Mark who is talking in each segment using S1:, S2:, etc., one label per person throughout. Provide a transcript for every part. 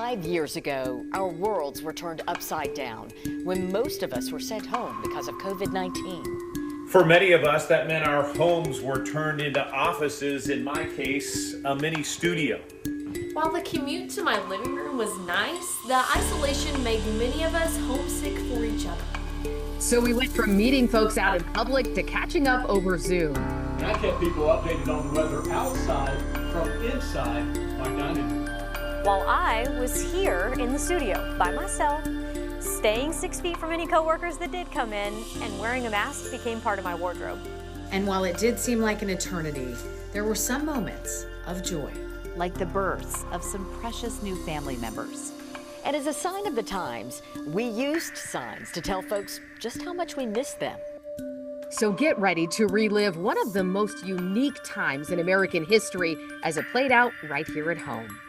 S1: 5 years ago, our worlds were turned upside down when most of us were sent home because of COVID-19.
S2: For many of us, that meant our homes were turned into offices, in my case, a mini studio.
S3: While the commute to my living room was nice, the isolation made many of us homesick for each other.
S4: So we went from meeting folks out in public to catching up over Zoom.
S5: And I kept people updated on the weather outside from inside my dining room.
S6: While I was here in the studio by myself, staying 6 feet from any coworkers that did come in, and wearing a mask became part of my wardrobe.
S7: And while it did seem like an eternity, there were some moments of joy.
S8: Like the births of some precious new family members.
S1: And as a sign of the times, we used signs to tell folks just how much we miss them.
S4: So get ready to relive one of the most unique times in American history as it played out right here at home.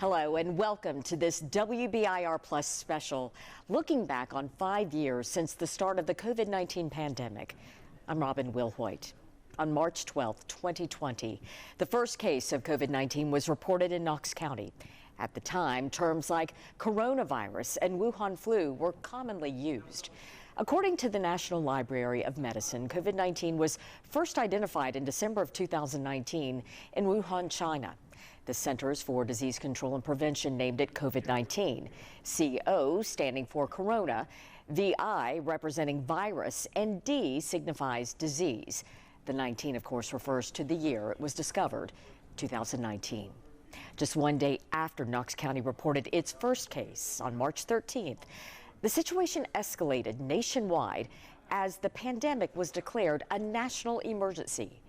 S1: Hello and welcome to this WBIR Plus special, looking back on 5 years since the start of the COVID-19 pandemic. I'm Robin Wilhoit. On March 12, 2020, the first case of COVID-19 was reported in Knox County. At the time, terms like coronavirus and Wuhan flu were commonly used. According to the National Library of Medicine, COVID-19 was first identified in December of 2019 in Wuhan, China. The Centers for Disease Control and Prevention named it COVID-19, CO standing for corona, VI representing virus, and D signifies disease. The 19, of course, refers to the year it was discovered, 2019. Just one day after Knox County reported its first case on March 13th, the situation escalated nationwide as the pandemic was declared a national emergency.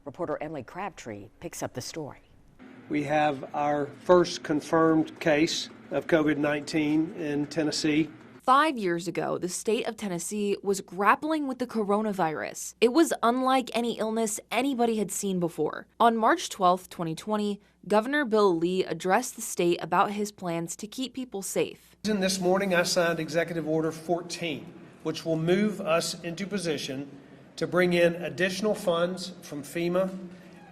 S1: Reporter Emily Crabtree picks up the story.
S9: We have our first confirmed case of COVID-19 in Tennessee.
S10: 5 years ago, the state of Tennessee was grappling with the coronavirus. It was unlike any illness anybody had seen before. On March 12, 2020, Governor Bill Lee addressed the state about his plans to keep people safe.
S9: This morning, I signed Executive Order 14, which will move us into position to bring in additional funds from FEMA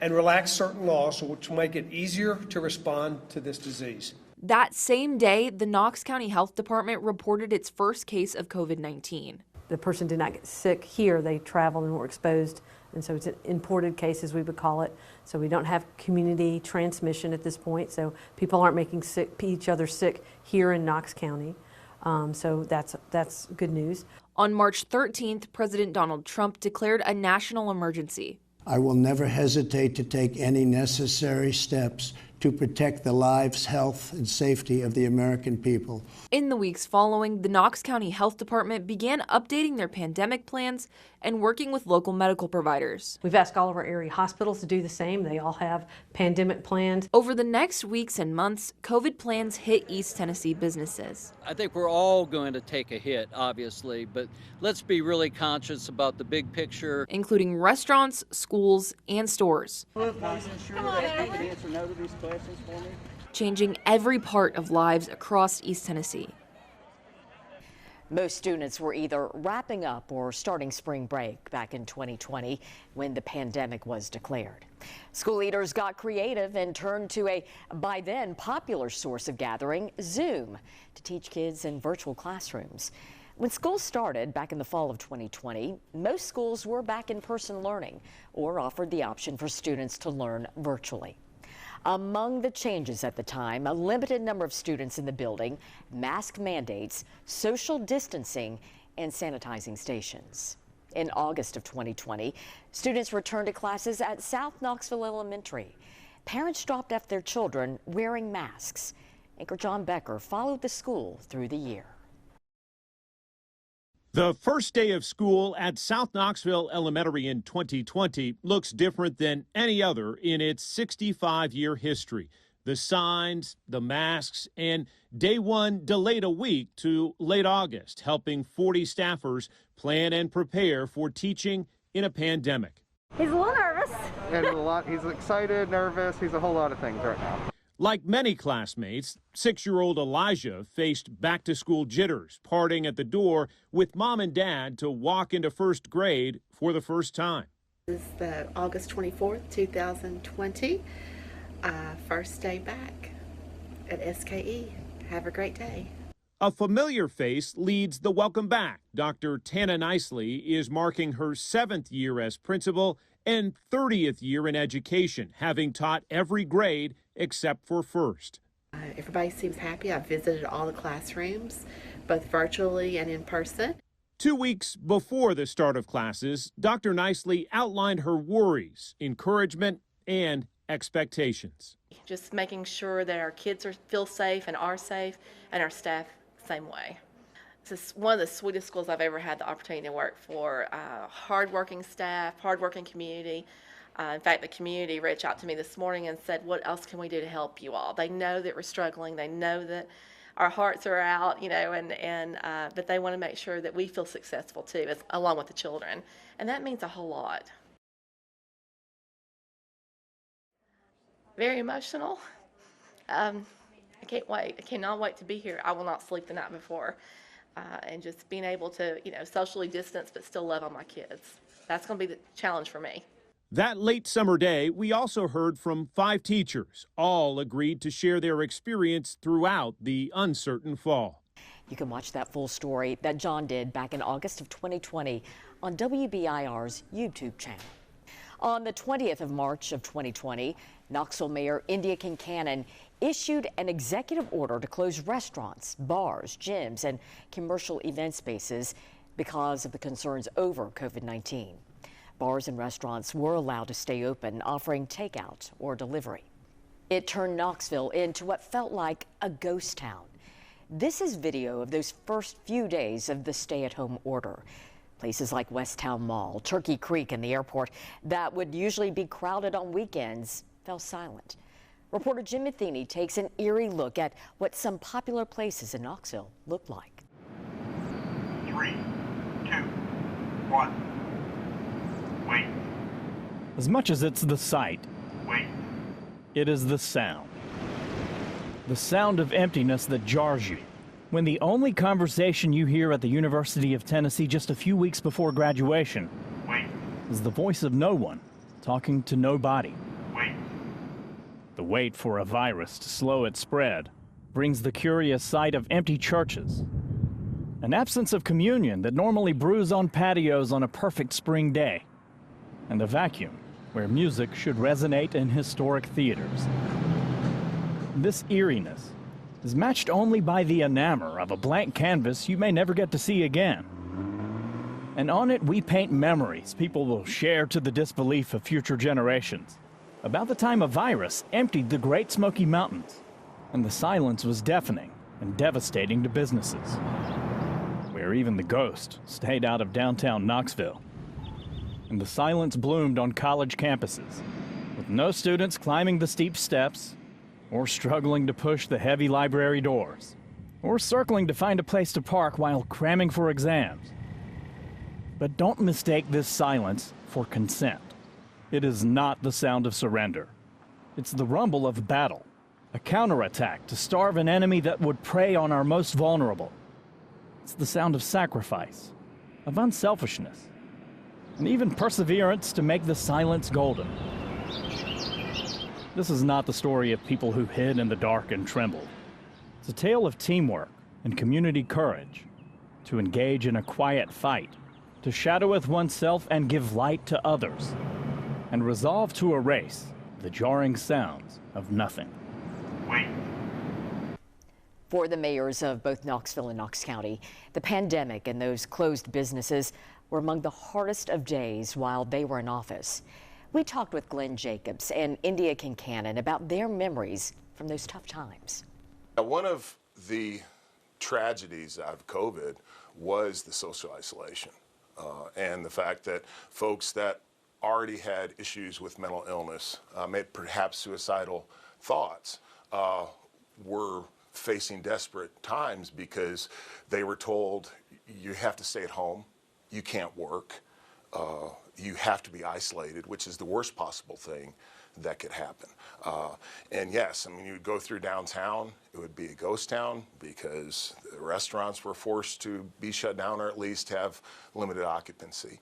S9: and relax certain laws which will make it easier to respond to this disease.
S10: That same day, the Knox County Health Department reported its first case of COVID-19.
S11: The person did not get sick here. They traveled and were exposed, and so it's an imported case, as we would call it. So we don't have community transmission at this point, so people aren't making each other sick here in Knox County. So that's good news.
S10: On March 13th, President Donald Trump declared a national emergency.
S12: I will never hesitate to take any necessary steps to protect the lives, health, and safety of the American people.
S10: In the weeks following, the Knox County Health Department began updating their pandemic plans and working with local medical providers.
S11: We've asked all of our area hospitals to do the same. They all have pandemic plans.
S10: Over the next weeks and months, COVID plans hit East Tennessee businesses.
S13: I think we're all going to take a hit, obviously, but let's be really conscious about the big picture.
S10: Including restaurants, schools, and stores. Changing every part of lives across East Tennessee.
S1: Most students were either wrapping up or starting spring break back in 2020 when the pandemic was declared. School leaders got creative and turned to a, by then, popular source of gathering, Zoom, to teach kids in virtual classrooms. When school started back in the fall of 2020, most schools were back in person learning or offered the option for students to learn virtually. Among the changes at the time, a limited number of students in the building, mask mandates, social distancing, and sanitizing stations. In August of 2020, students returned to classes at South Knoxville Elementary. Parents dropped off their children wearing masks. Anchor John Becker followed the school through the year.
S2: The first day of school at South Knoxville Elementary in 2020 looks different than any other in its 65-year history. The signs, the masks, and day one delayed a week to late August, helping 40 staffers plan and prepare for teaching in a pandemic.
S6: He's a little nervous.
S14: He's excited, nervous. He's a whole lot of things right now.
S2: Like many classmates, 6-year-old Elijah faced back-to-school jitters, parting at the door with mom and dad to walk into first grade for the first time.
S15: This is the August 24th, 2020. First day back at SKE. Have a great day.
S2: A familiar face leads the welcome back. Dr. Tana Nicely is marking her 7th year as principal and 30th year in education, having taught every grade except for first.
S15: Everybody seems happy. I've visited all the classrooms, both virtually and in person.
S2: 2 weeks before the start of classes, Dr. Nicely outlined her worries, encouragement, and expectations.
S16: Just making sure that our kids feel safe and are safe, and our staff same way. This is one of the sweetest schools I've ever had the opportunity to work for. Hardworking staff, hardworking community. In fact, the community reached out to me this morning and said, what else can we do to help you all? They know that we're struggling. They know that our hearts are out, you know, but they want to make sure that we feel successful too, along with the children. And that means a whole lot. Very emotional. I can't wait. I cannot wait to be here. I will not sleep the night before. And just being able to, you know, socially distance but still love on my kids. That's going to be the challenge for me.
S2: That late summer day, we also heard from 5 teachers. All agreed to share their experience throughout the uncertain fall.
S1: You can watch that full story that John did back in August of 2020 on WBIR's YouTube channel. On the 20th of March of 2020, Knoxville Mayor India Kincannon issued an executive order to close restaurants, bars, gyms, and commercial event spaces because of the concerns over COVID-19. Bars and restaurants were allowed to stay open, offering takeout or delivery. It turned Knoxville into what felt like a ghost town. This is video of those first few days of the stay-at-home order. Places like West Town Mall, Turkey Creek, and the airport that would usually be crowded on weekends fell silent. Reporter Jim Matheny takes an eerie look at what some popular places in Knoxville looked like.
S17: 3, 2, 1. Wait.
S18: As much as it's the sight,
S17: Wait.
S18: It is the sound. The sound of emptiness that jars you. When the only conversation you hear at the University of Tennessee just a few weeks before graduation
S17: Wait.
S18: is the voice of no one talking to nobody.
S17: Wait.
S18: The wait for a virus to slow its spread brings the curious sight of empty churches. An absence of communion that normally brews on patios on a perfect spring day. And a vacuum where music should resonate in historic theaters. This eeriness is matched only by the enamel of a blank canvas you may never get to see again. And on it we paint memories people will share to the disbelief of future generations. About the time a virus emptied the Great Smoky Mountains, and the silence was deafening and devastating to businesses, where even the ghost stayed out of downtown Knoxville. And the silence bloomed on college campuses, with no students climbing the steep steps, or struggling to push the heavy library doors, or circling to find a place to park while cramming for exams. But don't mistake this silence for consent. It is not the sound of surrender. It's the rumble of battle, a counterattack to starve an enemy that would prey on our most vulnerable. It's the sound of sacrifice, of unselfishness, and even perseverance to make the silence golden. This is not the story of people who hid in the dark and trembled. It's a tale of teamwork and community courage, to engage in a quiet fight, to shadoweth oneself and give light to others, and resolve to erase the jarring sounds of nothing.
S17: Wait.
S1: For the mayors of both Knoxville and Knox County, the pandemic and those closed businesses were among the hardest of days while they were in office. We talked with Glenn Jacobs and India Kincannon about their memories from those tough times.
S19: One of the tragedies of COVID was the social isolation and the fact that folks that already had issues with mental illness, perhaps suicidal thoughts, were facing desperate times because they were told, you have to stay at home, you can't work, you have to be isolated, which is the worst possible thing that could happen. And yes, I mean, you would go through downtown, it would be a ghost town because the restaurants were forced to be shut down or at least have limited occupancy.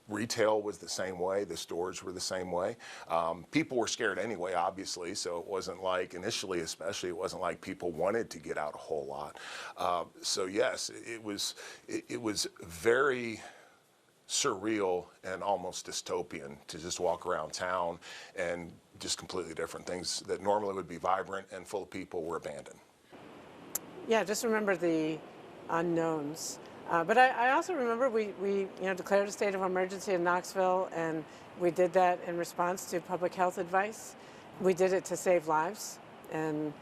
S19: Retail was the same way. The stores were the same way. People were scared anyway, obviously, so it wasn't like, initially especially, it wasn't like people wanted to get out a whole lot. So yes, it was very surreal and almost dystopian to just walk around town and just completely different things that normally would be vibrant and full of people were abandoned.
S20: Yeah, just remember the unknowns. But I also remember we declared a state of emergency in Knoxville, and we did that in response to public health advice. We did it to save lives and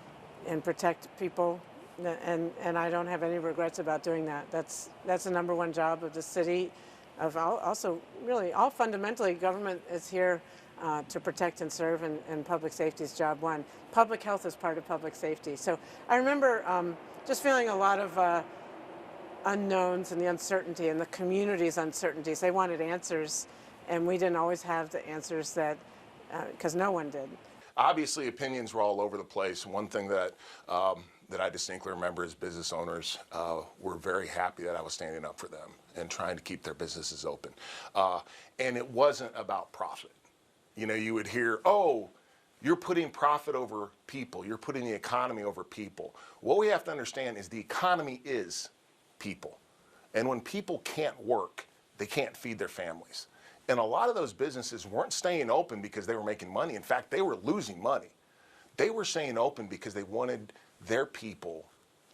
S20: protect people, and I don't have any regrets about doing that. That's the #1 job of the city. Also, really, all fundamentally, government is here to protect and serve, and public safety is job one. Public health is part of public safety. So I remember just feeling a lot of unknowns and the uncertainty and the community's uncertainties. They wanted answers, and we didn't always have the answers that, because no one did.
S19: Obviously, opinions were all over the place. One thing that I distinctly remember as business owners were very happy that I was standing up for them and trying to keep their businesses open. And it wasn't about profit. You know, you would hear, oh, you're putting profit over people. You're putting the economy over people. What we have to understand is the economy is people. And when people can't work, they can't feed their families. And a lot of those businesses weren't staying open because they were making money. In fact, they were losing money. They were staying open because they wanted their people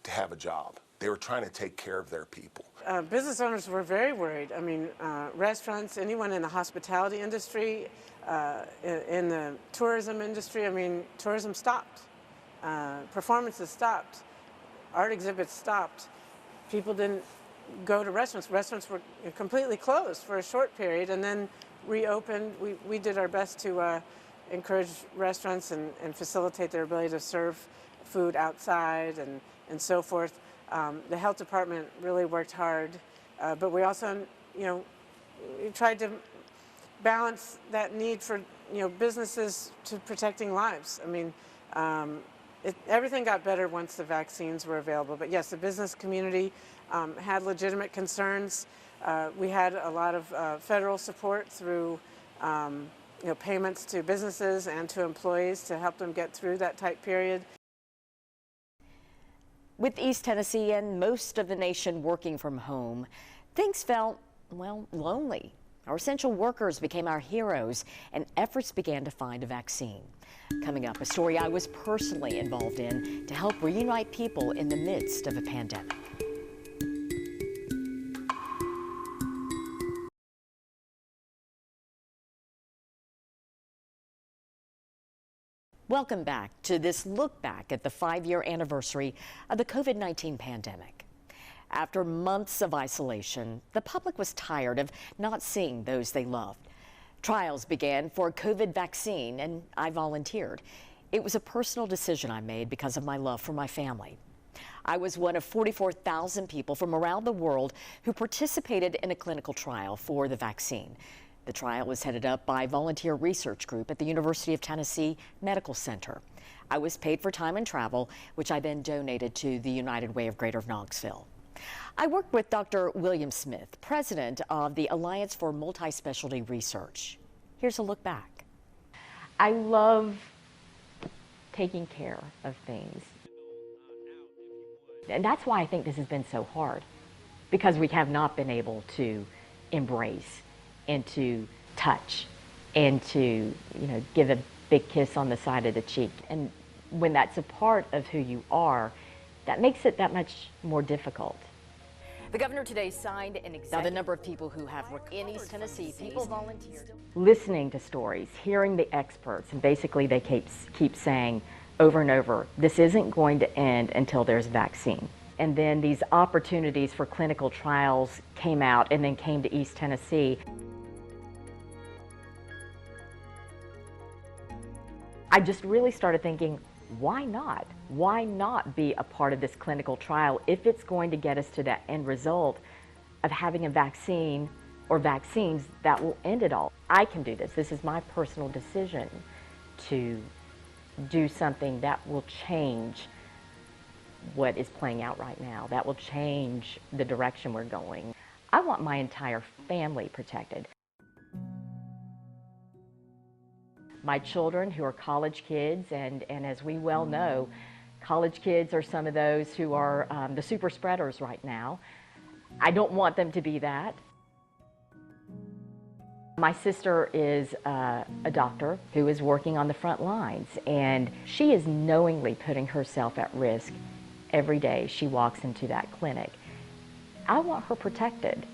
S19: to have a job. They were trying to take care of their people.
S20: Business owners were very worried. I mean, restaurants, anyone in the hospitality industry, in the tourism industry, I mean, tourism stopped. Performances stopped. Art exhibits stopped. People didn't go to restaurants. Restaurants were completely closed for a short period and then reopened. We did our best to encourage restaurants and facilitate their ability to serve food outside and so forth. The health department really worked hard, but we also, we tried to balance that need for, businesses to protecting lives. I mean, everything got better once the vaccines were available. But yes, the business community had legitimate concerns. We had a lot of federal support through payments to businesses and to employees to help them get through that tight period.
S1: With East Tennessee and most of the nation working from home, things felt, well, lonely. Our essential workers became our heroes, and efforts began to find a vaccine. Coming up, a story I was personally involved in to help reunite people in the midst of a pandemic. Welcome back to this look back at the 5-year anniversary of the COVID-19 pandemic. After months of isolation, the public was tired of not seeing those they loved. Trials began for a COVID vaccine, and I volunteered. It was a personal decision I made because of my love for my family. I was one of 44,000 people from around the world who participated in a clinical trial for the vaccine. The trial was headed up by a volunteer research group at the University of Tennessee Medical Center. I was paid for time and travel, which I then donated to the United Way of Greater Knoxville. I worked with Dr. William Smith, president of the Alliance for Multi-Specialty Research. Here's a look back. I love taking care of things. And that's why I think this has been so hard, because we have not been able to embrace and to touch and to, give a big kiss on the side of the cheek. And when that's a part of who you are, that makes it that much more difficult. The governor today signed an executive. Now, the number of people who have in East Tennessee, people volunteered. Listening to stories, hearing the experts, and basically they keep saying over and over, this isn't going to end until there's a vaccine. And then these opportunities for clinical trials came out and then came to East Tennessee. I just really started thinking, why not? Why not be a part of this clinical trial if it's going to get us to that end result of having a vaccine or vaccines that will end it all? I can do this. This is my personal decision to do something that will change what is playing out right now, that will change the direction we're going. I want my entire family protected. my children who are college kids, and as we well know, college kids are some of those who are the super spreaders right now. I don't want them to be that. My sister is a doctor who is working on the front lines, and she is knowingly putting herself at risk every day she walks into that clinic. I want her protected.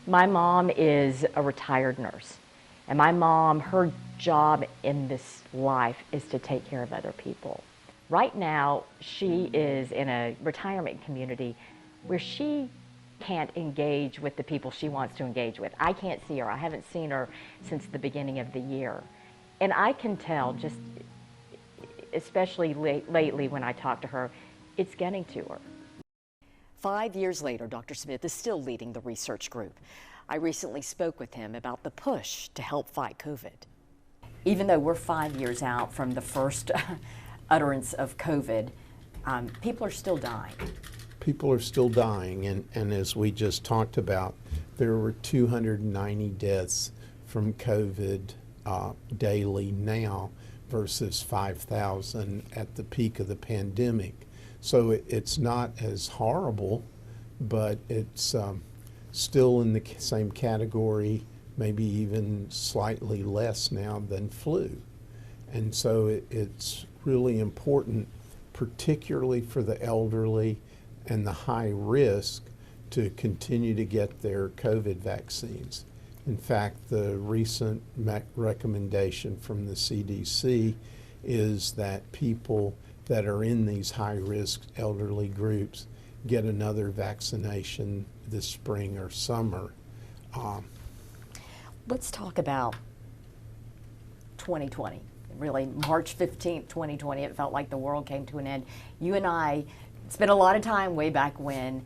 S1: My mom is a retired nurse, and my mom, her job in this life is to take care of other people. Right now, she is in a retirement community where she can't engage with the people she wants to engage with. I can't see her. I haven't seen her since the beginning of the year. And I can tell, just especially lately when I talk to her, it's getting to her. 5 years later, Dr. Smith is still leading the research group. I recently spoke with him about the push to help fight COVID. Even though we're 5 years out from the first utterance of COVID, people are still dying.
S21: People are still dying, and as we just talked about, there were 290 deaths from COVID daily now versus 5,000 at the peak of the pandemic. So it's not as horrible, but it's still in the same category, maybe even slightly less now than flu. And so it's really important, particularly for the elderly and the high risk, to continue to get their COVID vaccines. In fact, the recent recommendation from the CDC is that people that are in these high-risk elderly groups get another vaccination this spring or summer.
S1: Let's talk about 2020. Really, March 15th, 2020, it felt like the world came to an end. You and I spent a lot of time way back when,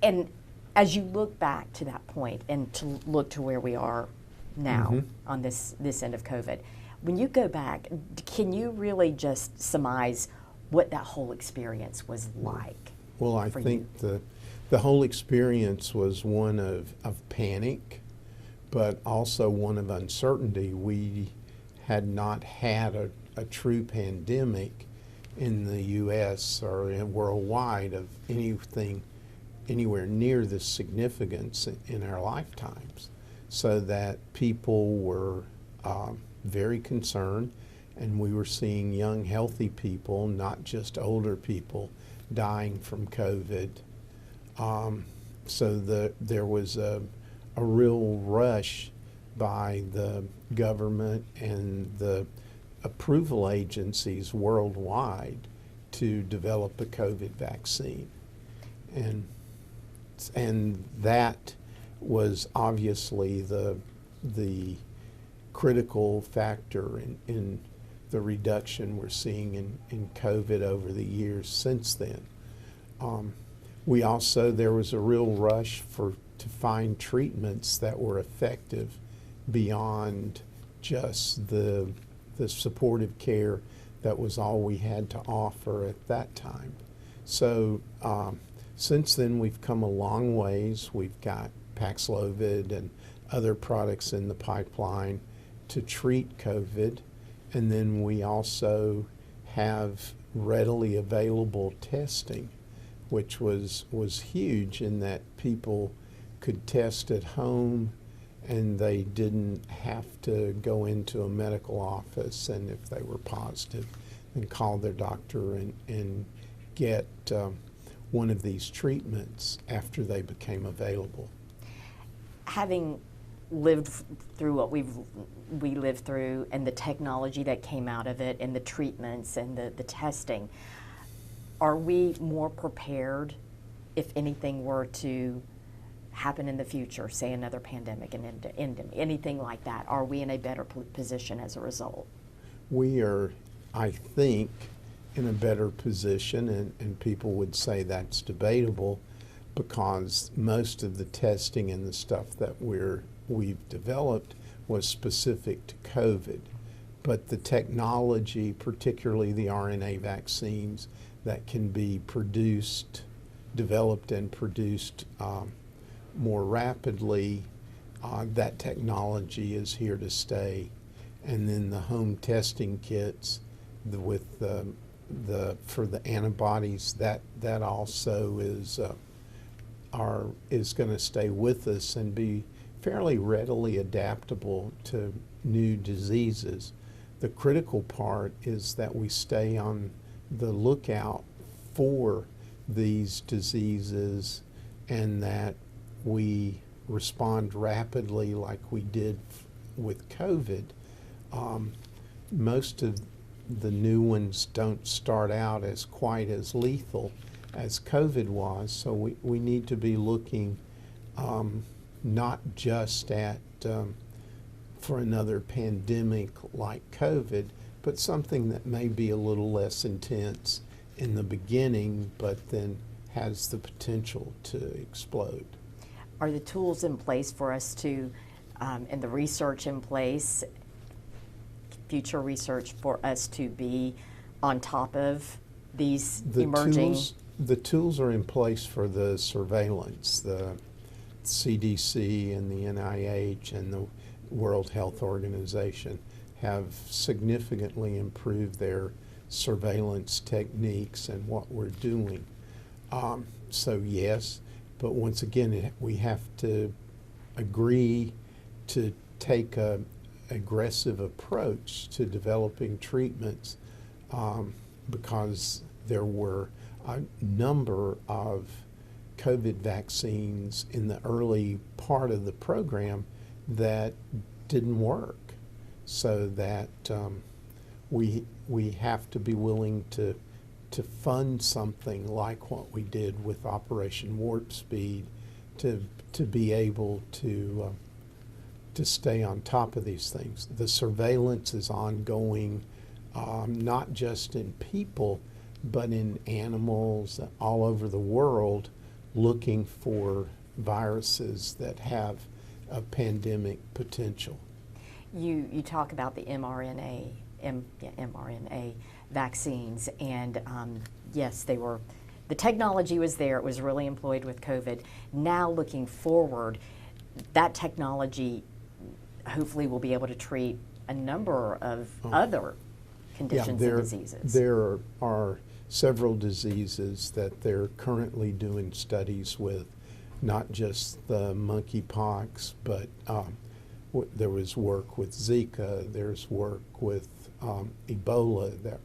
S1: and as you look back to that point and to look to where we are now on this end of COVID, when you go back, can you really just surmise what that whole experience was like?
S21: Well, I think the whole experience was one of panic, but also one of uncertainty. We had not had a true pandemic in the U.S. or worldwide of anything anywhere near this significance in our lifetimes, so that people were very concerned, and we were seeing young, healthy people, not just older people, dying from COVID. So there was a real rush by the government and the approval agencies worldwide to develop a COVID vaccine. And that was obviously the critical factor in the reduction we're seeing in COVID over the years since then. There was a real rush to find treatments that were effective beyond just the supportive care that was all we had to offer at that time. So since then we've come a long ways. We've got Paxlovid and other products in the pipeline to treat COVID, and then we also have readily available testing, which was huge in that people could test at home and they didn't have to go into a medical office, and if they were positive, then call their doctor and get one of these treatments after they became available.
S1: Having lived through what we lived through, and the technology that came out of it, and the treatments and the testing, are we more prepared if anything were to happen in the future, say another pandemic, anything like that? Are we in a better position as a result?
S21: We are, I think, in a better position, and people would say that's debatable, because most of the testing and the stuff that we've developed was specific to COVID. But the technology, particularly the RNA vaccines that can be developed and produced more rapidly, that technology is here to stay. And then the home testing kits with for the antibodies, that also is going to stay with us and be fairly readily adaptable to new diseases. The critical part is that we stay on the lookout for these diseases and that we respond rapidly like we did with COVID. Most of the new ones don't start out as quite as lethal as COVID was, so we need to be looking not just at for another pandemic like COVID, but something that may be a little less intense in the beginning, but then has the potential to explode.
S1: Are the tools in place for us to, and the research in place, future research for us to be on top of these emerging?
S21: The tools are in place for the surveillance. The CDC and the NIH and the World Health Organization have significantly improved their surveillance techniques and what we're doing. So yes, but once again, we have to agree to take an aggressive approach to developing treatments because there were a number of COVID vaccines in the early part of the program that didn't work, so that we have to be willing to fund something like what we did with Operation Warp Speed to be able to stay on top of these things. The surveillance is ongoing, not just in people, but in animals all over the world, looking for viruses that have a pandemic potential.
S1: You talk about the mRNA vaccines, and yes, the technology was there. It was really employed with COVID. Now looking forward, that technology hopefully will be able to treat a number of other conditions and diseases.
S21: There are several diseases that they're currently doing studies with, not just the monkeypox, but there was work with Zika, there's work with Ebola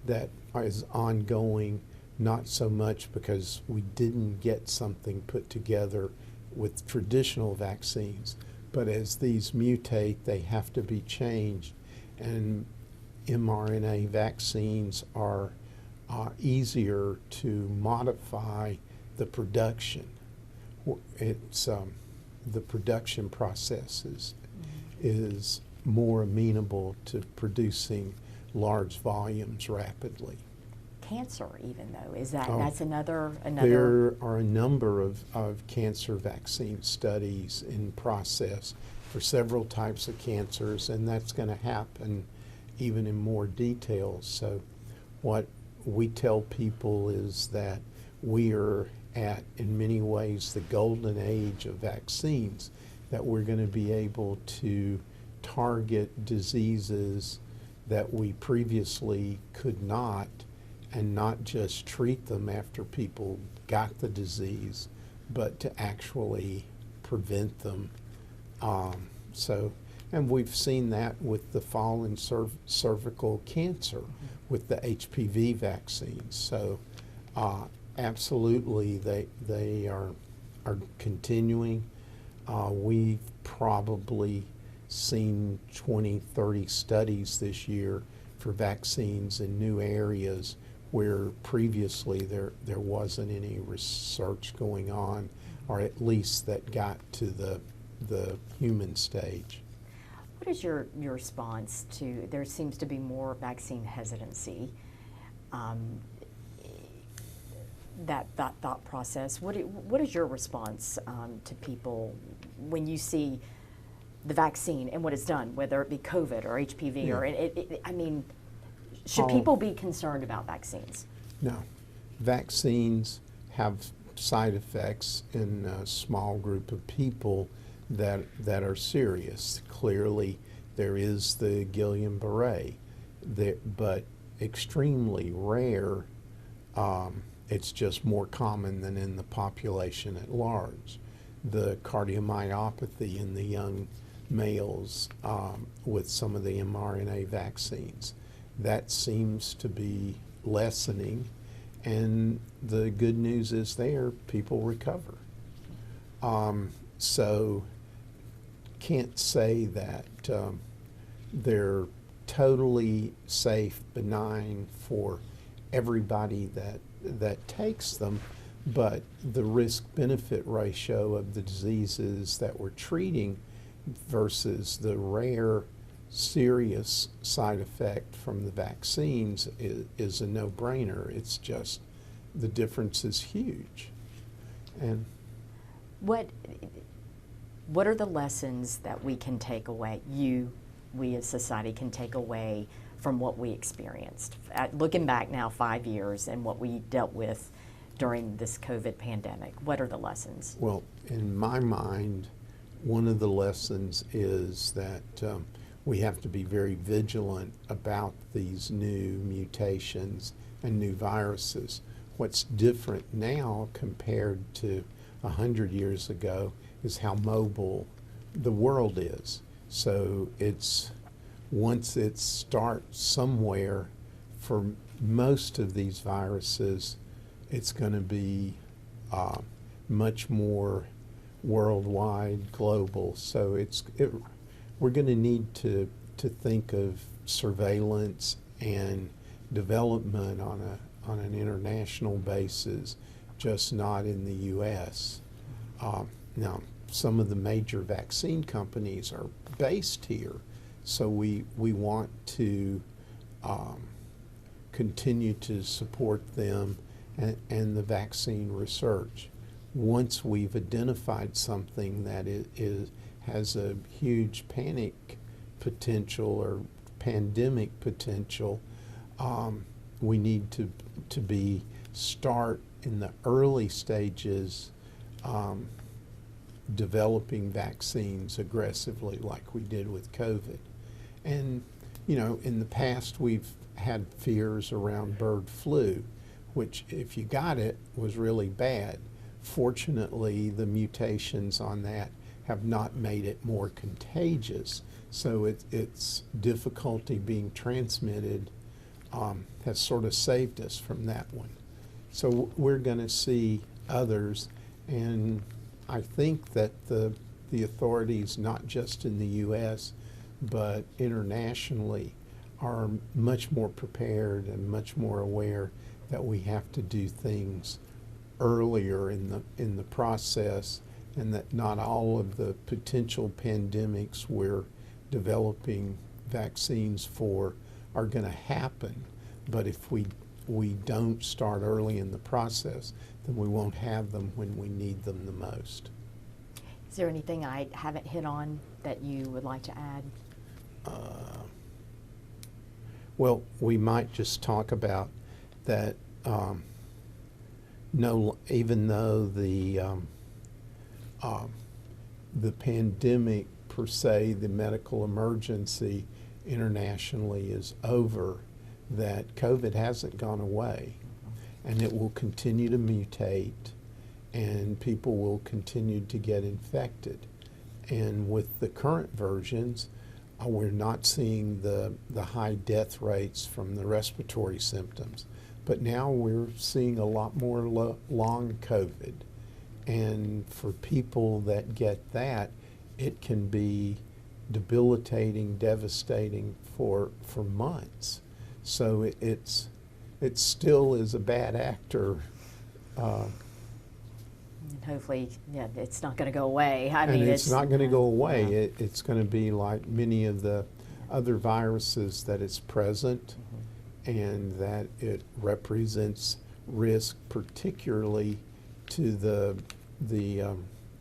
S21: that is ongoing, not so much because we didn't get something put together with traditional vaccines, but as these mutate, they have to be changed, and mRNA vaccines are easier to modify the production. It's the production process is more amenable to producing large volumes rapidly.
S1: Cancer, even though, that's another.
S21: There are a number of cancer vaccine studies in process for several types of cancers, and that's going to happen even in more detail. So what we tell people is that we are at, in many ways, the golden age of vaccines, that we're going to be able to target diseases that we previously could not, and not just treat them after people got the disease, but to actually prevent them. And we've seen that with the fall in cervical cancer with the HPV vaccines. So absolutely, they are continuing. We've probably seen 20, 30 studies this year for vaccines in new areas where previously there wasn't any research going on, or at least that got to the human stage.
S1: What is your response to, there seems to be more vaccine hesitancy, that thought process? What is your response to people when you see the vaccine and what it's done, whether it be COVID or HPV, or I mean, should people be concerned about vaccines?
S21: No. Vaccines have side effects in a small group of people that are serious. Clearly, there is the Guillain-Barré, but extremely rare. It's just more common than in the population at large. The cardiomyopathy in the young males with some of the mRNA vaccines, that seems to be lessening, and the good news is people recover. So can't say that they're totally safe, benign for everybody that takes them, but the risk-benefit ratio of the diseases that we're treating versus the rare serious side effect from the vaccines is a no-brainer. It's just the difference is huge. And
S1: what are the lessons that we can take away, we as society can take away from what we experienced? Looking back now 5 years and what we dealt with during this COVID pandemic, what are the lessons?
S21: Well, in my mind, one of the lessons is that we have to be very vigilant about these new mutations and new viruses. What's different now compared to 100 years ago is how mobile the world is. So once it starts somewhere, for most of these viruses, it's going to be much more worldwide, global. So we're going to need to think of surveillance and development on an international basis, just not in the U.S. Now, some of the major vaccine companies are based here, so we want to continue to support them and the vaccine research. Once we've identified something that has a huge panic potential or pandemic potential, we need to start in the early stages developing vaccines aggressively like we did with COVID. And, in the past we've had fears around bird flu, which if you got it was really bad. Fortunately, the mutations on that have not made it more contagious, so its difficulty being transmitted has sort of saved us from that one. So we're going to see others, and I think that the authorities, not just in the U.S., but internationally, are much more prepared and much more aware that we have to do things earlier in the process, and that not all of the potential pandemics we're developing vaccines for are going to happen. But if we don't start early in the process, then we won't have them when we need them the most.
S1: Is there anything I haven't hit on that you would like to add?
S21: Well, we might just talk about that. Even though the pandemic per se, the medical emergency internationally is over, that COVID hasn't gone away, and it will continue to mutate, and people will continue to get infected. And with the current versions, we're not seeing the high death rates from the respiratory symptoms. But now we're seeing a lot more long COVID. And for people that get that, it can be debilitating, devastating for months. So it still is a bad actor.
S1: Hopefully, it's not going to go away.
S21: It's not going to go away. It's going to be like many of the other viruses, that it's present, and that it represents risk, particularly to the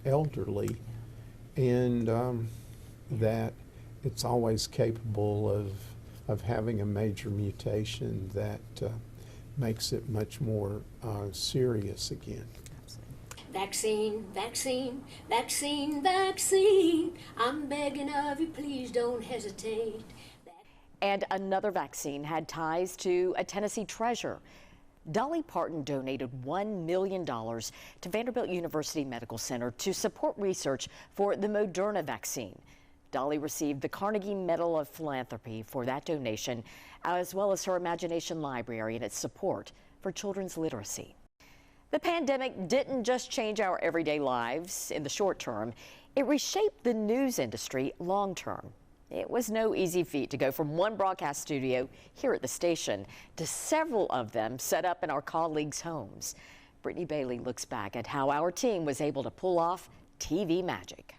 S21: elderly, and that it's always capable of having a major mutation that makes it much more serious again.
S3: Vaccine, vaccine, vaccine, vaccine. I'm begging of you, please don't hesitate.
S1: And another vaccine had ties to a Tennessee treasure. Dolly Parton donated $1 million to Vanderbilt University Medical Center to support research for the Moderna vaccine. Dolly received the Carnegie Medal of Philanthropy for that donation, as well as her Imagination Library and its support for children's literacy. The pandemic didn't just change our everyday lives in the short term, it reshaped the news industry long term. It was no easy feat to go from one broadcast studio here at the station to several of them set up in our colleagues' homes. Brittany Bailey looks back at how our team was able to pull off TV magic.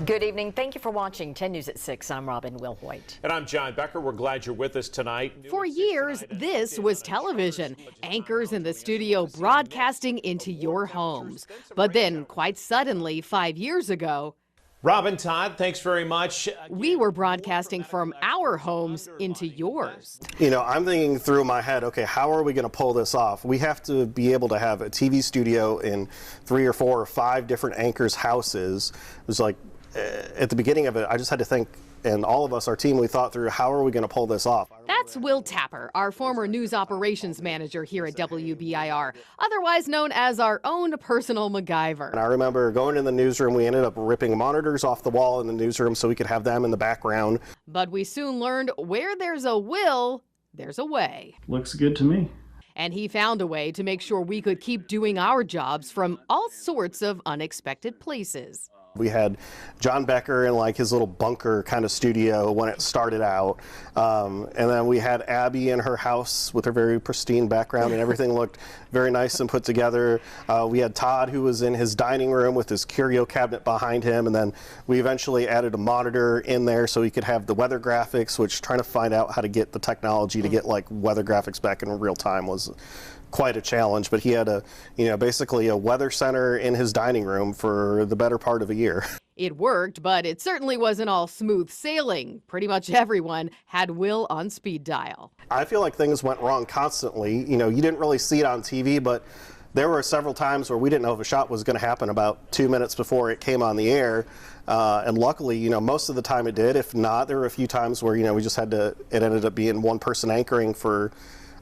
S1: Good evening. Thank you for watching 10 News at 6. I'm Robin Wilhoit.
S2: And I'm John Becker. We're glad you're with us tonight.
S4: For years, this was television. Anchors in the studio broadcasting into your homes. But then, quite suddenly, 5 years ago,
S2: Robin, Todd, thanks very much.
S4: We were broadcasting from our homes into yours.
S22: You know, I'm thinking through my head, okay, how are we going to pull this off? We have to be able to have a TV studio in 3 or 4 or 5 different anchors' houses. It was like, at the beginning of it, I just had to think, and all of us, our team, we thought through, how are we going to pull this off?
S4: That's Will Tapper, our former news operations manager here at WBIR, otherwise known as our own personal MacGyver.
S22: And I remember going in the newsroom, we ended up ripping monitors off the wall in the newsroom so we could have them in the background.
S4: But we soon learned where there's a will, there's a way.
S23: Looks good to me.
S4: And he found a way to make sure we could keep doing our jobs from all sorts of unexpected places.
S22: We had John Becker in like his little bunker kind of studio when it started out. And then we had Abby in her house with her very pristine background and everything looked very nice and put together. We had Todd who was in his dining room with his curio cabinet behind him. And then we eventually added a monitor in there so he could have the weather graphics, which trying to find out how to get the technology to get like weather graphics back in real time was quite a challenge, but he had basically a weather center in his dining room for the better part of a year.
S4: It worked, but it certainly wasn't all smooth sailing. Pretty much everyone had Will on speed dial.
S22: I feel like things went wrong constantly. You know, you didn't really see it on TV, but there were several times where we didn't know if a shot was going to happen about 2 minutes before it came on the air. And luckily, you know, most of the time it did. If not, there were a few times where, you know, we just had to, it ended up being one person anchoring for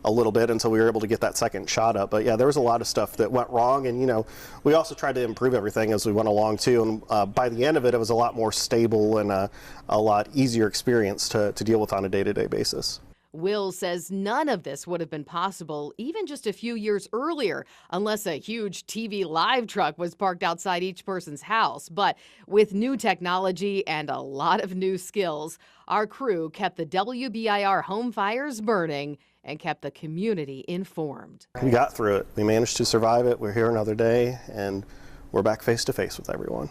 S22: a little bit until we were able to get that second shot up. But yeah, there was a lot of stuff that went wrong, and you know, we also tried to improve everything as we went along too, and by the end of it, it was a lot more stable and a lot easier experience to deal with on a day-to-day basis.
S4: Will says none of this would have been possible even just a few years earlier unless a huge TV live truck was parked outside each person's house. But with new technology and a lot of new skills, our crew kept the WBIR home fires burning and kept the community informed.
S22: We got through it. We managed to survive it. We're here another day, and we're back face to face with everyone.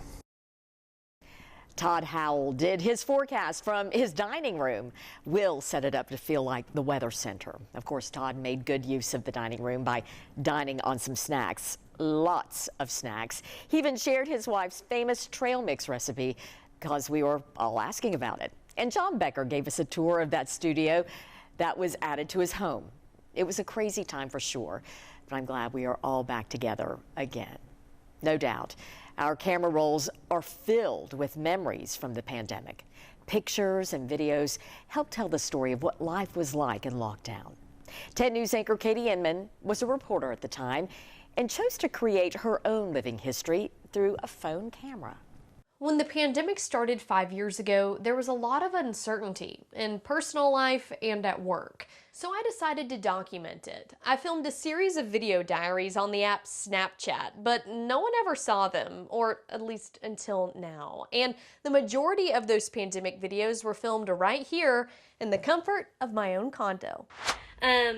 S1: Todd Howell did his forecast from his dining room. Will set it up to feel like the weather center. Of course, Todd made good use of the dining room by dining on some snacks. Lots of snacks. He even shared his wife's famous trail mix recipe because we were all asking about it. And John Becker gave us a tour of that studio that was added to his home. It was a crazy time for sure, but I'm glad we are all back together again. No doubt, our camera rolls are filled with memories from the pandemic. Pictures and videos help tell the story of what life was like in lockdown. 10 News anchor Katie Inman was a reporter at the time and chose to create her own living history through a phone camera.
S24: When the pandemic started 5 years ago, there was a lot of uncertainty in personal life and at work. So I decided to document it. I filmed a series of video diaries on the app Snapchat, but no one ever saw them, or at least until now. And the majority of those pandemic videos were filmed right here in the comfort of my own condo.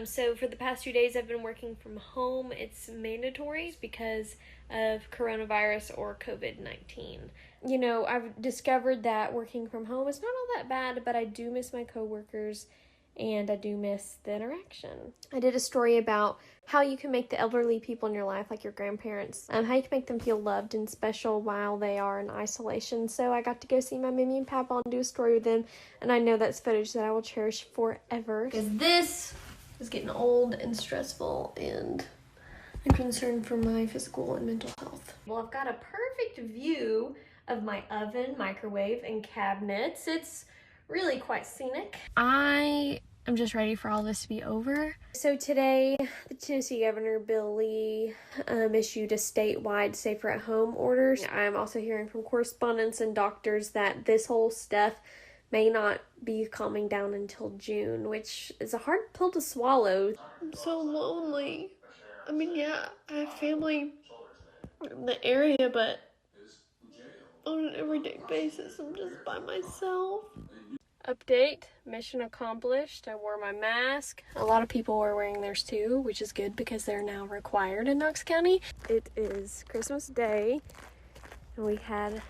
S24: So for the past few days I've been working from home. It's mandatory because of coronavirus or COVID-19. You know, I've discovered that working from home is not all that bad, but I do miss my coworkers and I do miss the interaction. I did a story about how you can make the elderly people in your life, like your grandparents, how you can make them feel loved and special while they are in isolation. So I got to go see my Mimi and Papa and do a story with them, and I know that's footage that I will cherish forever. Because this is getting old and stressful, and I'm concerned for my physical and mental health. Well, I've got a perfect view of my oven, microwave, and cabinets. It's really quite scenic. I am just ready for all this to be over. So today, the Tennessee Governor Bill Lee issued a statewide safer at home order. I'm also hearing from correspondents and doctors that this whole stuff may not be calming down until June, which is a hard pill to swallow. I'm so lonely. I mean, yeah, I have family in the area, but on an everyday basis, I'm just by myself. Update, mission accomplished. I wore my mask. A lot of people were wearing theirs too, which is good because they're now required in Knox County. It is Christmas Day, and we had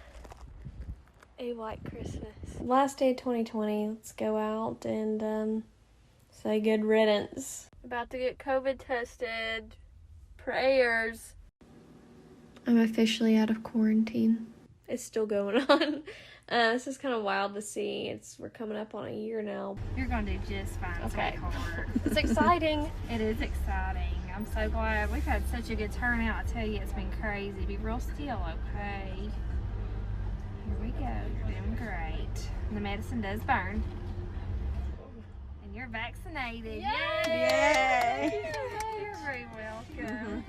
S24: a white Christmas. Last day of 2020, let's go out and say good riddance. About to get COVID tested. Prayers. I'm officially out of quarantine. It's still going on. This is kind of wild to see. We're coming up on a year now.
S5: You're going to do just fine,
S24: okay.
S5: sweetheart.
S24: It's exciting.
S5: It is exciting. I'm so glad. We've had such a good turnout. I tell you, it's been crazy. Be real still, okay? Here we go. You're doing great. The medicine does burn. And you're vaccinated. Yay!
S24: Yay!
S5: You're very welcome.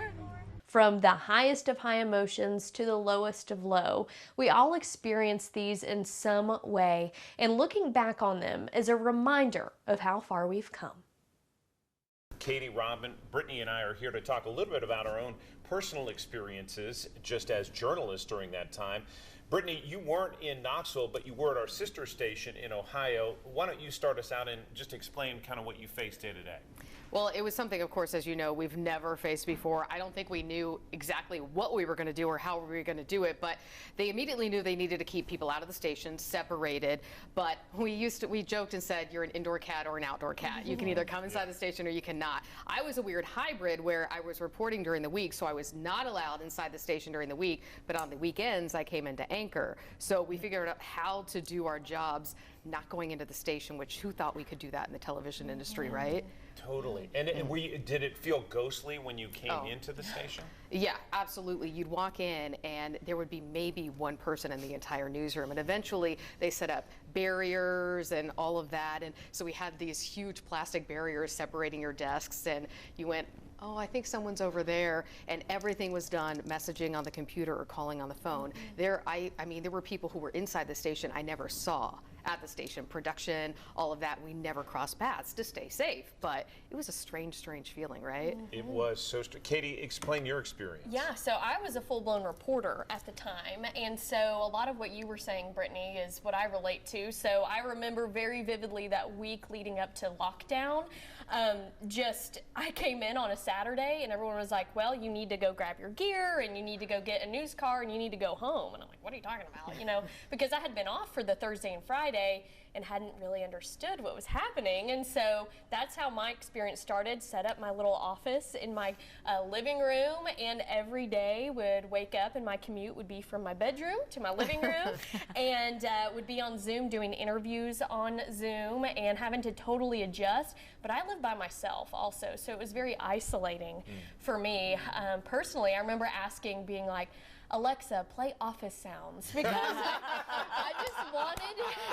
S24: From the highest of high emotions to the lowest of low, we all experience these in some way, and looking back on them is a reminder of how far we've come.
S2: Katie, Robin, Brittany, and I are here to talk a little bit about our own personal experiences just as journalists during that time. Brittany, you weren't in Knoxville, but you were at our sister station in Ohio. Why don't you start us out and just explain kind of what you faced day to day?
S4: Well, it was something, of course, as you know, we've never faced before. I don't think we knew exactly what we were going to do or how we were going to do it, but they immediately knew they needed to keep people out of the station, separated. But we joked and said, you're an indoor cat or an outdoor cat. You can either come inside the station or you cannot. I was a weird hybrid where I was reporting during the week, so I was not allowed inside the station during the week, but on the weekends I came in to anchor. So we figured out how to do our jobs not going into the station, which who thought we could do that in the television industry, right?
S2: Totally. And did it feel ghostly when you came into the station?
S4: Yeah, absolutely. You'd walk in and there would be maybe one person in the entire newsroom, and eventually they set up barriers and all of that, and so we had these huge plastic barriers separating your desks, and you went, oh, I think someone's over there, and everything was done messaging on the computer or calling on the phone. I mean, there were people who were inside the station I never saw at the station, production, all of that. We never crossed paths to stay safe, but it was a strange, strange feeling, right?
S2: It was so strange. Katie, explain your experience.
S24: Yeah, so I was a full-blown reporter at the time, and so a lot of what you were saying, Brittany, is what I relate to. So I remember very vividly that week leading up to lockdown. I came in on a Saturday and everyone was like, well, you need to go grab your gear and you need to go get a news car and you need to go home. And I'm like, what are you talking about? You know, because I had been off for the Thursday and Friday and hadn't really understood what was happening. And so that's how my experience started. Set up my little office in my living room, and every day would wake up and my commute would be from my bedroom to my living room and would be on Zoom doing interviews on Zoom and having to totally adjust. But I lived by myself also, so it was very isolating for me. Personally, I remember being like, Alexa, play Office sounds, because I just wanted.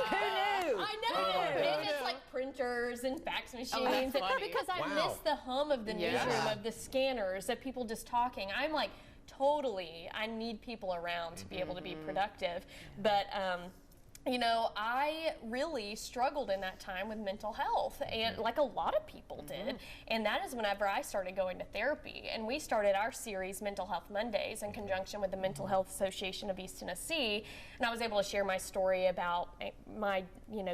S1: Who knew?
S24: I know, and it's like printers and fax machines, because I miss the hum of the newsroom, of the scanners, of people just talking. I'm like, totally, I need people around to be able to be productive, but. You know, I really struggled in that time with mental health, and like a lot of people did, and that is whenever I started going to therapy. And we started our series, Mental Health Mondays, in conjunction with the Mental Health Association of East Tennessee, and I was able to share my story about my,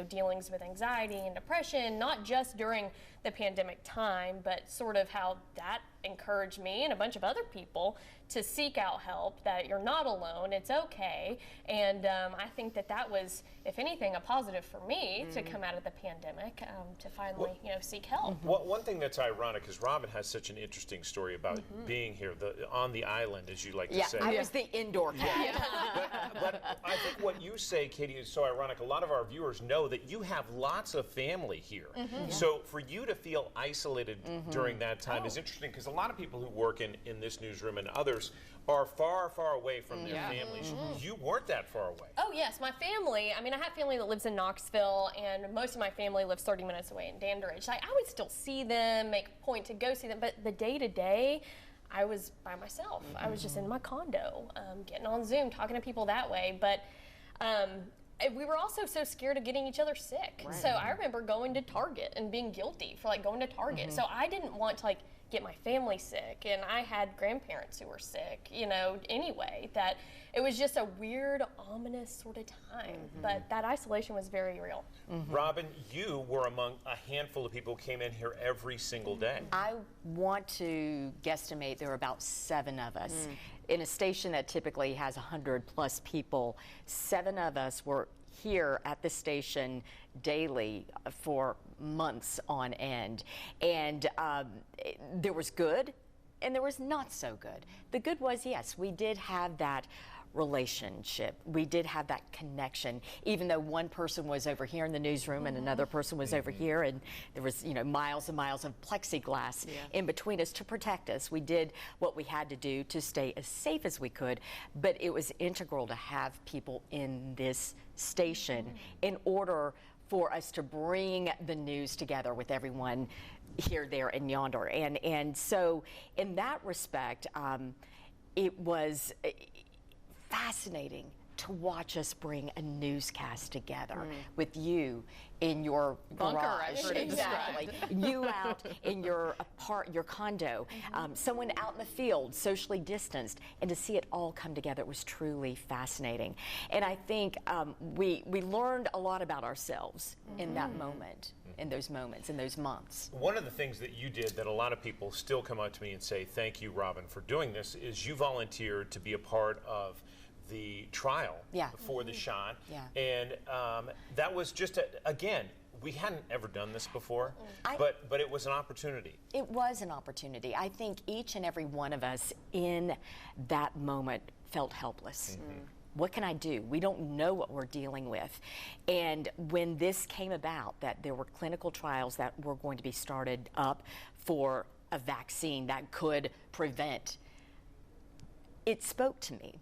S24: dealings with anxiety and depression, not just during the pandemic time, but sort of how that encouraged me and a bunch of other people to seek out help, that you're not alone, it's okay. And I think that was, if anything, a positive for me to come out of the pandemic, to finally, seek help.
S2: One thing that's ironic is Robin has such an interesting story about being here, on the island, as you like to say.
S1: Yeah, I was the indoor cat.
S2: But I think what what you say, Katie, is so ironic. A lot of our viewers know that you have lots of family here. So for you to feel isolated during that time is interesting, because a lot of people who work in this newsroom and others are far, far away from their families. You weren't that far away.
S24: Oh yes, my family, I mean, I have family that lives in Knoxville, and most of my family lives 30 minutes away in Dandridge. I would still see them, make a point to go see them, but the day-to-day, I was by myself. I was just in my condo, getting on Zoom, talking to people that way, but we were also so scared of getting each other sick.
S1: Right.
S24: So I remember going to Target and being guilty for like going to Target. So I didn't want to like get my family sick, and I had grandparents who were sick, you know, anyway, that it was just a weird, ominous sort of time. But that isolation was very real.
S2: Robin, you were among a handful of people who came in here every single day.
S1: I want to guesstimate there were about 7 of us. In a station that typically has 100+ people, 7 of us were here at the station daily for months on end. And there was good and there was not so good. The good was, yes, we did have that relationship. We did have that connection, even though one person was over here in the newsroom and another person was over here, and there was, you know, miles and miles of plexiglass in between us to protect us. We did what we had to do to stay as safe as we could, but it was integral to have people in this station in order for us to bring the news together with everyone here, there, and yonder. And so in that respect, it was fascinating to watch us bring a newscast together with you in your
S4: bunker,
S1: garage.
S4: I've heard it
S1: Exactly. You out in your your condo, someone out in the field, socially distanced, and to see it all come together, it was truly fascinating. And I think we learned a lot about ourselves in that moment, in those moments, in those months.
S2: One of the things that you did that a lot of people still come up to me and say, thank you, Robin, for doing this, is you volunteered to be a part of the trial for the shot. And that was just, again, we hadn't ever done this before, but it was an opportunity.
S1: It was an opportunity. I think each and every one of us in that moment felt helpless. What can I do? We don't know what we're dealing with. And when this came about, that there were clinical trials that were going to be started up for a vaccine that could prevent, it spoke to me.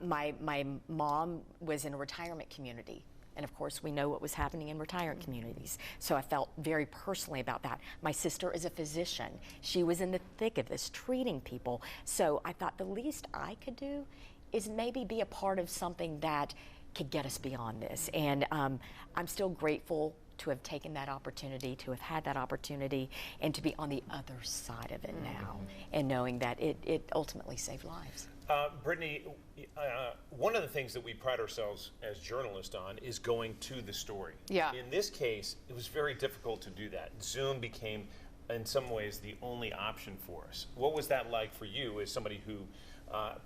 S1: My mom was in a retirement community, and of course we know what was happening in retirement communities, so I felt very personally about that. My sister is a physician. She was in the thick of this, treating people, so I thought the least I could do is maybe be a part of something that could get us beyond this. And I'm still grateful to have taken that opportunity, to have had that opportunity, and to be on the other side of it now, and knowing that it ultimately saved lives.
S2: Brittany, one of the things that we pride ourselves as journalists on is going to the story. In this case, it was very difficult to do that. Zoom became, in some ways, the only option for us. What was that like for you as somebody who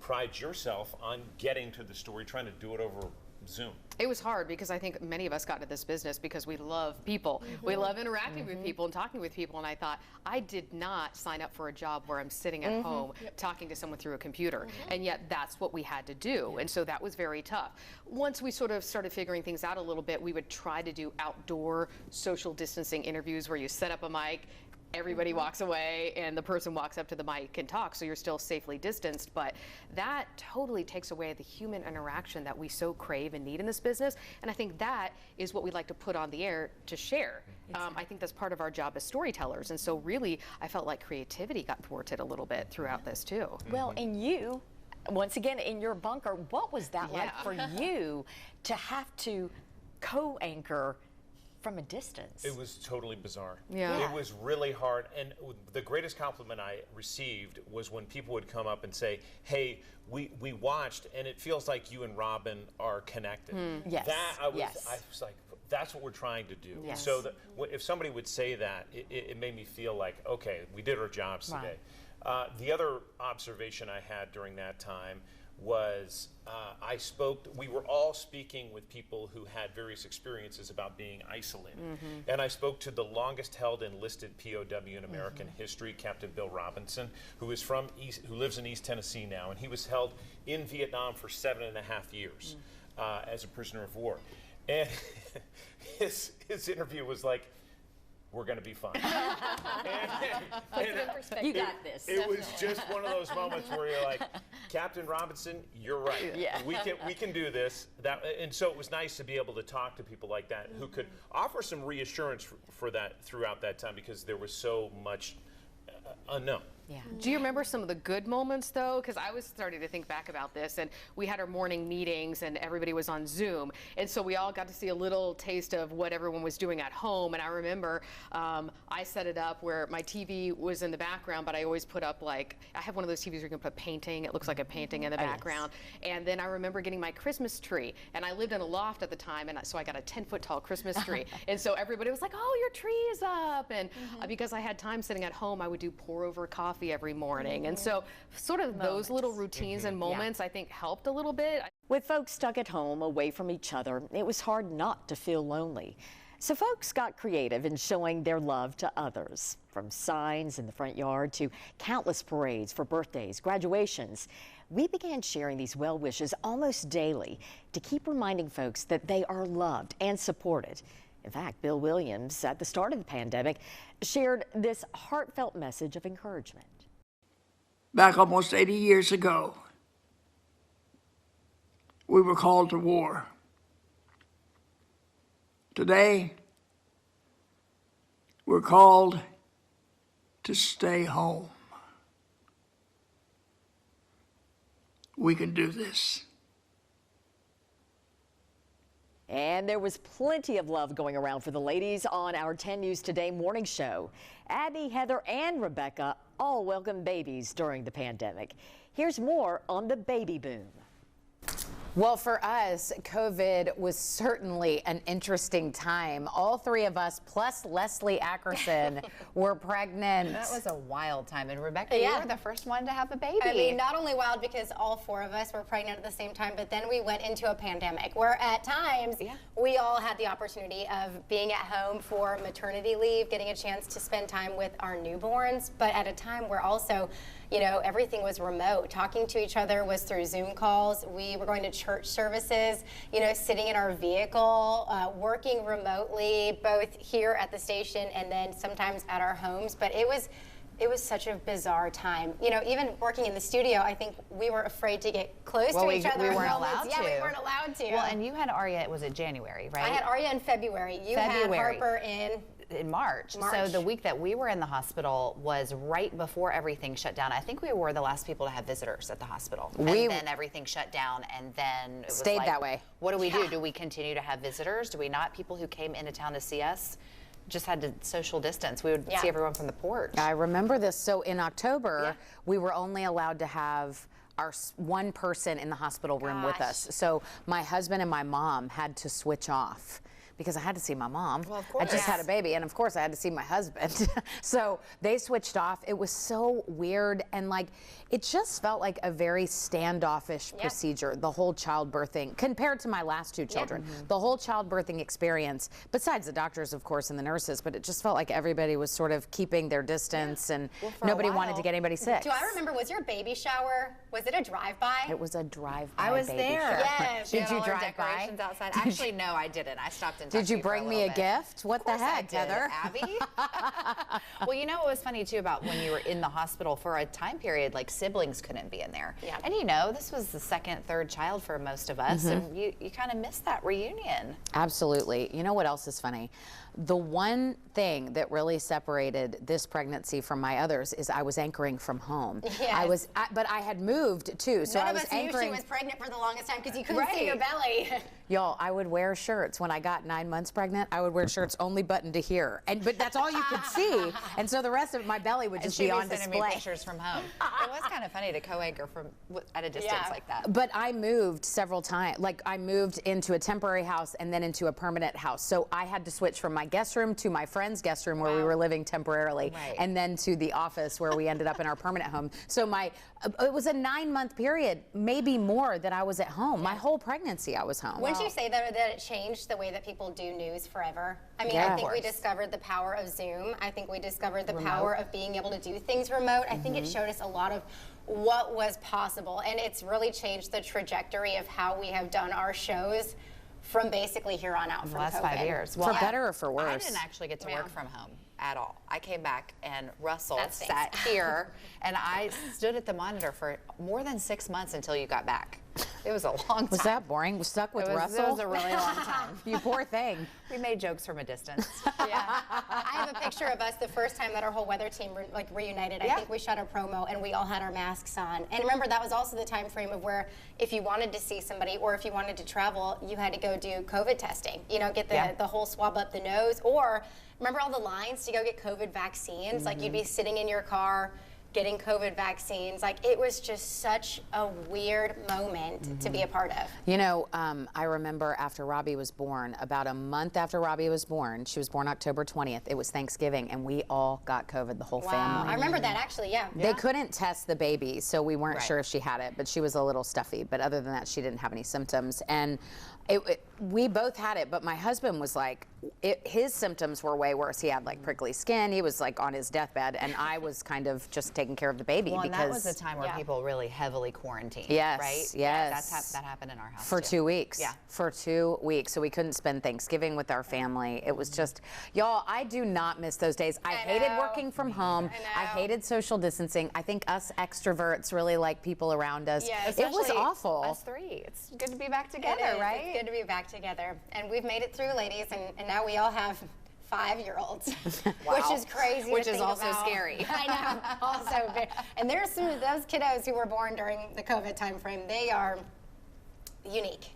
S2: prides yourself on getting to the story, trying to do it over Zoom?
S4: It was hard because I think many of us got into this business because we love people. We love interacting with people and talking with people, and I thought, I did not sign up for a job where I'm sitting at home talking to someone through a computer, and yet that's what we had to do, and so that was very tough. Once we sort of started figuring things out a little bit, we would try to do outdoor social distancing interviews where you set up a mic, everybody walks away and the person walks up to the mic and talks, so you're still safely distanced, but that totally takes away the human interaction that we so crave and need in this business, and I think that is what we like to put on the air to share. I think that's part of our job as storytellers, and so really I felt like creativity got thwarted a little bit throughout this too.
S1: Well, and you, once again in your bunker, what was that like for you to have to co-anchor from a distance?
S2: It was totally bizarre.
S1: Yeah.
S2: It was really hard, and the greatest compliment I received was when people would come up and say, hey, we watched, and it feels like you and Robin are connected.
S1: Yes.
S2: That, I was like, that's what we're trying to do.
S1: Yes.
S2: So that, if somebody would say that, it made me feel like, okay, we did our jobs today. The other observation I had during that time was we were all speaking with people who had various experiences about being isolated. And I spoke to the longest held enlisted POW in American history, Captain Bill Robinson, who lives in East Tennessee now, and he was held in Vietnam for 7.5 years. as a prisoner of war. And his interview was like, we're going to be fine.
S1: You got this.
S2: It was just one of those moments where you're like, Captain Robinson, you're right.
S1: Yeah.
S2: We can do this. And so it was nice to be able to talk to people like that who could offer some reassurance for that throughout that time, because there was so much unknown.
S4: Yeah. Do you remember some of the good moments, though? Because I was starting to think back about this, and we had our morning meetings, and everybody was on Zoom, and so we all got to see a little taste of what everyone was doing at home. And I remember I set it up where my TV was in the background, but I always put up, like, I have one of those TVs where you can put painting. It looks like a painting in the background. Yes. And then I remember getting my Christmas tree, and I lived in a loft at the time, and so I got a 10-foot tall Christmas tree. And so everybody was like, oh, your tree is up. And because I had time sitting at home, I would do pour over coffee every morning. And so sort of those little routines and moments I think helped a little bit.
S1: With folks stuck at home away from each other, it was hard not to feel lonely. So folks got creative in showing their love to others, from signs in the front yard to countless parades for birthdays, graduations. We began sharing these well wishes almost daily to keep reminding folks that they are loved and supported. In fact, Bill Williams, at the start of the pandemic, shared this heartfelt message of encouragement.
S7: Back almost 80 years ago, we were called to war. Today, we're called to stay home. We can do this.
S1: And there was plenty of love going around for the ladies on our 10 News Today morning show. Abby, Heather, and Rebecca all welcomed babies during the pandemic. Here's more on the baby boom.
S8: Well, for us, COVID was certainly an interesting time. All three of us, plus Leslie Ackerson, were pregnant.
S9: That was a wild time. And Rebecca, you were the first one to have a baby.
S23: I mean, not only wild because all four of us were pregnant at the same time, but then we went into a pandemic where at times we all had the opportunity of being at home for maternity leave, getting a chance to spend time with our newborns, but at a time where also, you know, everything was remote. Talking to each other was through Zoom calls. We were going to church services, you know, sitting in our vehicle, working remotely, both here at the station and then sometimes at our homes. But it was such a bizarre time. You know, even working in the studio, I think we were afraid to get close to each other.
S9: We weren't allowed to.
S23: Yeah, we weren't allowed to.
S9: Well, and you had Aria, was it January, right?
S23: I had Aria in February. You had Harper
S9: in March. So the week that we were in the hospital was right before everything shut down. I think we were the last people to have visitors at the hospital. And then everything shut down, and then it was
S8: stayed
S9: like,
S8: that way.
S9: What do we do? Do we continue to have visitors? Do we not? People who came into town to see us just had to social distance. We would see everyone from the porch.
S8: I remember this. So in October, we were only allowed to have our one person in the hospital room with us. So my husband and my mom had to switch off, because I had to see my mom. Well, of course. I just had a baby, and of course I had to see my husband. So they switched off. It was so weird, and like, it just felt like a very standoffish procedure, the whole childbirthing, compared to my last two children. The whole childbirthing experience, besides the doctors, of course, and the nurses, but it just felt like everybody was sort of keeping their distance, and nobody wanted to get anybody sick.
S23: Do I remember, was your baby shower, was it a drive-by?
S8: It was a drive-by.
S9: I was there.
S23: Yes.
S8: Did you drive by?
S9: Outside. Actually, no, I didn't. I stopped and
S8: Did you bring me a gift? What the heck, Heather?
S9: Abby? Well, you know what was funny too about when you were in the hospital for a time period, like siblings couldn't be in there. And you know, this was the second, third child for most of us, and you kind of missed that reunion.
S8: Absolutely. You know what else is funny? The one thing that really separated this pregnancy from my others is I was anchoring from home.
S23: Yes.
S8: But I had moved too, so I was anchoring.
S23: None of us knew she was pregnant for the longest time because you couldn't see your belly.
S8: Y'all, I would wear shirts when I got 9 months pregnant. I would wear shirts only buttoned to here, but that's all you could see, and so the rest of my belly would just be on display.
S9: Sending me pictures from home. It was kind of funny to co-anchor from at a distance like that.
S8: But I moved several times. Like, I moved into a temporary house and then into a permanent house, so I had to switch from my guest room to my friend's guest room where we were living temporarily, and then to the office where we ended up in our permanent home. So it was a 9-month period, maybe more, that I was at home. My whole pregnancy I was home.
S23: Wouldn't you say that it changed the way that people do news forever? I mean,
S8: Yeah.
S23: I think we discovered the power of Zoom. I think we discovered the power of being able to do things remote. I think it showed us a lot of what was possible, and it's really changed the trajectory of how we have done our shows from basically here on out
S9: The
S23: from
S9: last
S23: COVID.
S9: 5 years.
S8: For better or for worse?
S9: I didn't actually get to work from home at all. I came back and Russell
S23: That stinks.
S9: sat here and I stood at the monitor for more than 6 months until you got back. It was a long time.
S8: Was that boring? Was stuck with Russell?
S9: It was a really long time.
S8: You poor thing.
S9: We made jokes from a distance.
S23: Yeah. I have a picture of us the first time that our whole weather team reunited. I think we shot a promo and we all had our masks on. And remember, that was also the time frame of where if you wanted to see somebody or if you wanted to travel, you had to go do COVID testing. You know, get the whole swab up the nose. Or remember all the lines to go get COVID vaccines? Like you'd be sitting in your car getting COVID vaccines. Like, it was just such a weird moment to be a part of.
S8: You know, I remember after Robbie was born, about a month after Robbie was born, she was born October 20th, it was Thanksgiving, and we all got COVID, the whole family.
S23: I remember that actually, yeah.
S8: They couldn't test the baby, so we weren't sure if she had it, but she was a little stuffy. But other than that, she didn't have any symptoms. And we both had it, but my husband was like, his symptoms were way worse. He had like prickly skin. He was like on his deathbed, and I was kind of just taking care of the baby.
S9: Well,
S8: because
S9: and that was a time where people really heavily quarantined.
S8: Yes,
S9: right?
S8: yes.
S9: That happened in our house
S8: For
S9: too.
S8: 2 weeks.
S9: Yeah.
S8: For 2 weeks. So we couldn't spend Thanksgiving with our family. It was just, y'all, I do not miss those days. I hated working from home. I hated social distancing. I think us extroverts really like people around us.
S23: Yeah,
S8: it was awful.
S9: Us three. It's good to be back together, right?
S23: It's good to be back together. And we've made it through, ladies, and now we all have 5-year-olds, which is crazy.
S9: Which
S23: to
S9: is
S23: think
S9: also
S23: about.
S9: scary.
S23: I know, also. And there's some of those kiddos who were born during the COVID time frame. They are unique.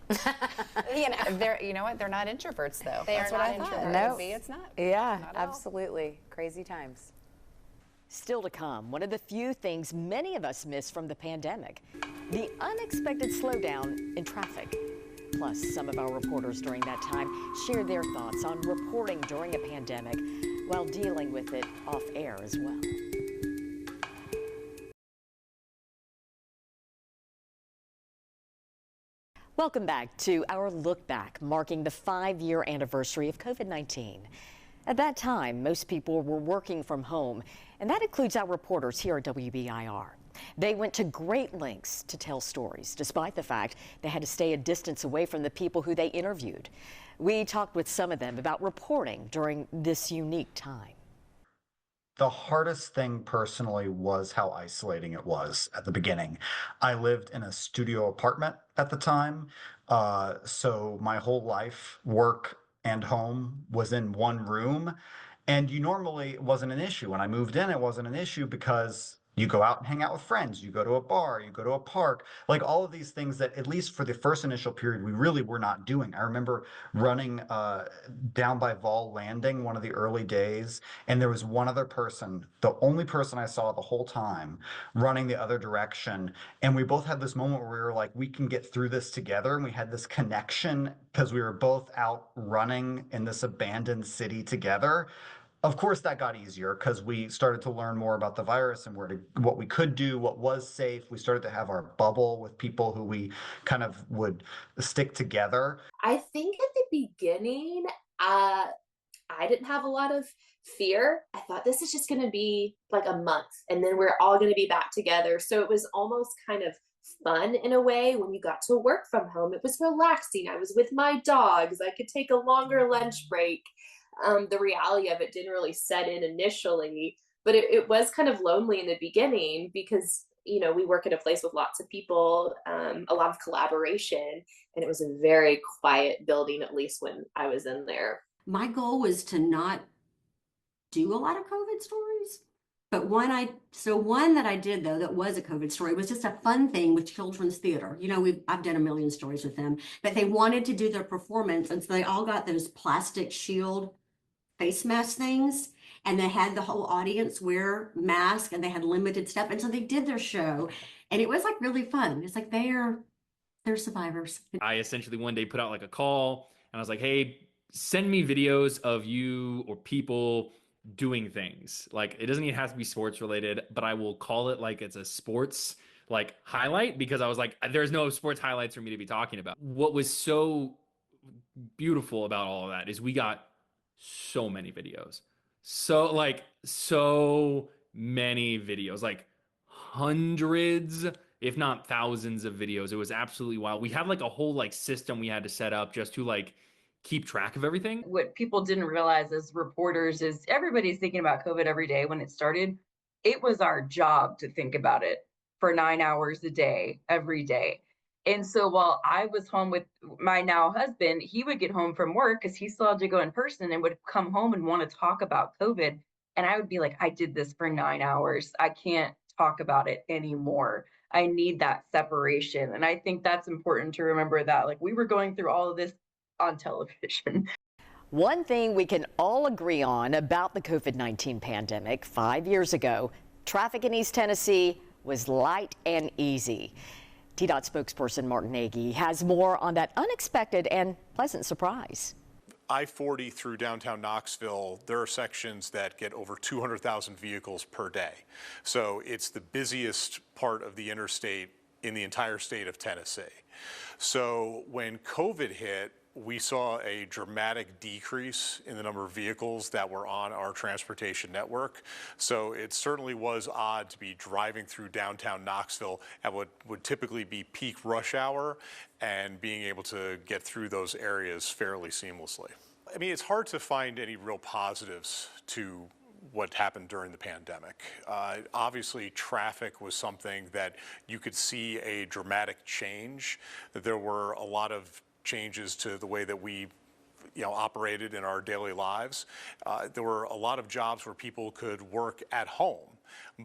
S9: You know what? They're not introverts, though.
S23: They
S9: That's
S23: are
S9: what
S23: not
S9: I thought.
S23: introverts.
S8: No.
S9: See, it's not.
S8: Yeah,
S9: Not at all.
S8: absolutely. Crazy times.
S1: Still to come, one of the few things many of us miss from the pandemic, the unexpected slowdown in traffic. Plus, some of our reporters during that time shared their thoughts on reporting during a pandemic while dealing with it off air as well. Welcome back to our look back, marking the 5-year anniversary of COVID-19. At that time, most people were working from home, and that includes our reporters here at WBIR. They went to great lengths to tell stories, despite the fact they had to stay a distance away from the people who they interviewed. We talked with some of them about reporting during this unique time.
S10: The hardest thing personally was how isolating it was at the beginning. I lived in a studio apartment at the time, so my whole life, work and home, was in one room. And it wasn't an issue. When I moved in, it wasn't an issue because you go out and hang out with friends, you go to a bar, you go to a park, like all of these things that, at least for the first initial period, we really were not doing. I remember running down by Vol Landing one of the early days, and there was one other person, the only person I saw the whole time, running the other direction. And we both had this moment where we were like, we can get through this together. And we had this connection because we were both out running in this abandoned city together. Of course, that got easier because we started to learn more about the virus and what we could do, what was safe. We started to have our bubble with people who we kind of would stick together.
S11: I think at the beginning, I didn't have a lot of fear. I thought this is just going to be like a month and then we're all going to be back together. So it was almost kind of fun in a way when you got to work from home. It was relaxing. I was with my dogs. I could take a longer lunch break. The reality of it didn't really set in initially, but it was kind of lonely in the beginning because, you know, we work in a place with lots of people, a lot of collaboration, and it was a very quiet building, at least when I was in there.
S12: My goal was to not do a lot of COVID stories, but one that I did though, that was a COVID story, was just a fun thing with children's theater. You know, I've done a million stories with them, but they wanted to do their performance, and so they all got those plastic shield face mask things, and they had the whole audience wear masks, and they had limited stuff, and so they did their show, and it was like really fun. It's like they're survivors.
S13: I essentially one day put out like a call, and I was like, hey,
S6: send me videos of you or people doing things. Like, it doesn't even have to be sports related, but I will call it like it's a sports like highlight, because I was like, there's no sports highlights for me to be talking about. What was so beautiful about all of that is we got so many videos. So many videos, like hundreds, if not thousands of videos. It was absolutely wild. We had like a whole like system we had to set up just to like keep track of everything.
S13: What people didn't realize as reporters is everybody's thinking about COVID every day. When it started, it was our job to think about it for 9 hours a day, every day. And so while I was home with my now husband, he would get home from work because he still had to go in person and would come home and want to talk about COVID. And I would be like, I did this for 9 hours. I can't talk about it anymore. I need that separation. And I think that's important to remember, that like we were going through all of this on television.
S1: One thing we can all agree on about the COVID-19 pandemic 5 years ago, traffic in East Tennessee was light and easy. TDOT spokesperson Martin Nagy has more on that unexpected and pleasant surprise.
S14: I-40 through downtown Knoxville, there are sections that get over 200,000 vehicles per day. So it's the busiest part of the interstate in the entire state of Tennessee. So when COVID hit, we saw a dramatic decrease in the number of vehicles that were on our transportation network. So it certainly was odd to be driving through downtown Knoxville at what would typically be peak rush hour and being able to get through those areas fairly seamlessly. I mean, it's hard to find any real positives to what happened during the pandemic. Obviously, traffic was something that you could see a dramatic change. There were a lot of changes to the way that we operated in our daily lives. There were a lot of jobs where people could work at home,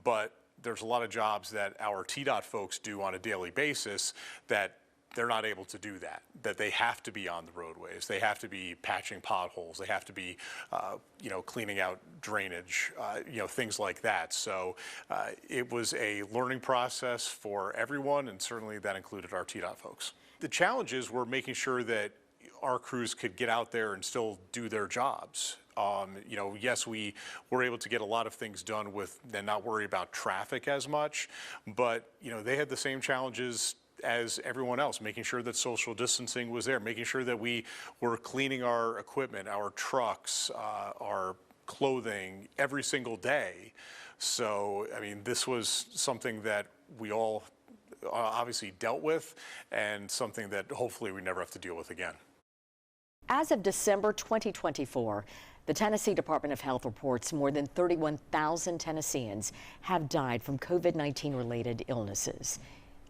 S14: but there's a lot of jobs that our TDOT folks do on a daily basis that they're not able to do that they have to be on the roadways. They have to be patching potholes. They have to be, cleaning out drainage, things like that. So it was a learning process for everyone, and certainly that included our TDOT folks. The challenges were making sure that our crews could get out there and still do their jobs. Yes, we were able to get a lot of things done and not worry about traffic as much, but they had the same challenges as everyone else, making sure that social distancing was there, making sure that we were cleaning our equipment, our trucks, our clothing every single day. So, I mean, this was something that we all obviously dealt with, and something that hopefully we never have to deal with again.
S1: As of December 2024, the Tennessee Department of Health reports more than 31,000 Tennesseans have died from COVID-19 related illnesses.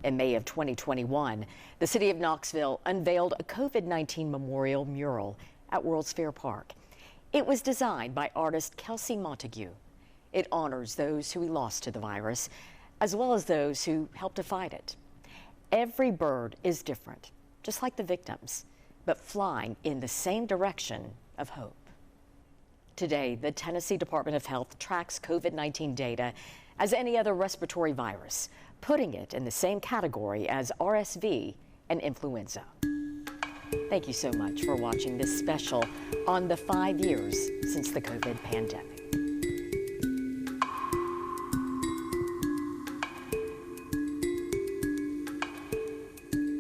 S1: In May of 2021, the city of Knoxville unveiled a COVID-19 memorial mural at World's Fair Park. It was designed by artist Kelsey Montague. It honors those who we lost to the virus, as well as those who helped to fight it. Every bird is different, just like the victims, but flying in the same direction of hope. Today, the Tennessee Department of Health tracks COVID-19 data as any other respiratory virus, putting it in the same category as RSV and influenza. Thank you so much for watching this special on the 5 years since the COVID pandemic.